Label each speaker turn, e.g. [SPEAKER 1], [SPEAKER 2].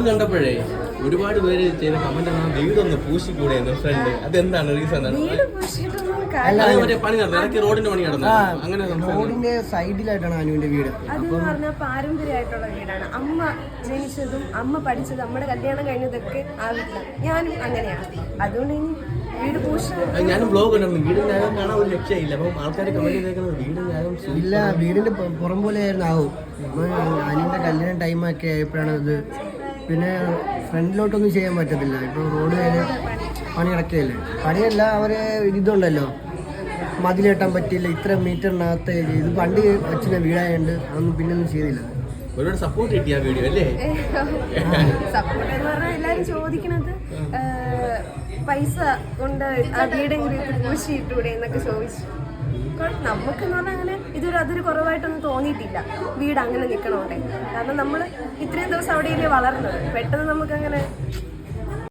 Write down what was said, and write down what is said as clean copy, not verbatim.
[SPEAKER 1] കണ്ടപ്പോഴേ ഒരുപാട് പേര് ചെയ്ത കമന്റ് ആണ് വീടൊന്ന് പൂശിക്കൂടെ ഫ്രണ്ട്. അതെന്താണ് റീസൺ? പണി നടന്നു, റോഡിന്റെ പണി നടന്നു. അങ്ങനെ
[SPEAKER 2] റോഡിന്റെ സൈഡിലായിട്ടാണ് അനുവിന്റെ വീട്.
[SPEAKER 3] അതെന്ന് പറഞ്ഞാൽ പാരമ്പര്യമായിട്ടുള്ള വീടാണ്. അമ്മ ജനിച്ചതും അമ്മ പഠിച്ചതും നമ്മുടെ കല്യാണം കഴിഞ്ഞതൊക്കെ ആ വീട്ടിലാണ്. ഞാനും അങ്ങനെയാണ്. അതുകൊണ്ട് ഇനി വീട്
[SPEAKER 1] ഞാനും ബ്ലോഗ് ഉണ്ടായിരുന്നു. വീടിന്റെ അകം കാണാൻ ഒരു രക്ഷയില്ല. അപ്പം ആൾക്കാർ കമന്റ് ചെയ്തേക്കുന്നത് വീടിന്റെ അകം
[SPEAKER 2] ഇല്ല, വീടിന്റെ പുറം പോലെ ആയിരുന്നു ആവും. അനുവിന്റെ കല്യാണ ടൈമൊക്കെ ആയപ്പോഴാണ് ഇത്. പിന്നെ ഫ്രണ്ടിലോട്ടൊന്നും ചെയ്യാൻ പറ്റത്തില്ല. ഇപ്പോൾ റോഡ് വരെ പണി കിടക്കുകയല്ലേ. പണിയല്ല, അവരെ ഇതുണ്ടല്ലോ, മതിൽ കെട്ടാൻ പറ്റില്ല. ഇത്ര മീറ്ററിനകത്ത് ഇത് പണ്ട് വെച്ചിട്ട് വീടായതുകൊണ്ട് അതൊന്നും പിന്നെ ഒന്നും ചെയ്തില്ല.
[SPEAKER 1] ഒരുപാട് സപ്പോർട്ട് കിട്ടിയ വീഡിയോ അല്ലേ?
[SPEAKER 3] സപ്പോർട്ട് എന്ന് പറഞ്ഞാൽ എല്ലാവരും ചോദിക്കണത് പൈസ കൊണ്ട് ആ വീടെങ്കിലും പൂശിയിട്ടൂടെ എന്നൊക്കെ ചോദിച്ചു. നമുക്കെന്ന് പറഞ്ഞാൽ അങ്ങനെ അതൊരു കുറവായിട്ടൊന്നും തോന്നിയിട്ടില്ല വീട് അങ്ങനെ നിൽക്കണോട്ടെ. കാരണം നമ്മൾ ഇത്രയും ദിവസം അവിടെയല്ലേ വളർന്നത്. പെട്ടെന്ന് നമുക്കങ്ങനെ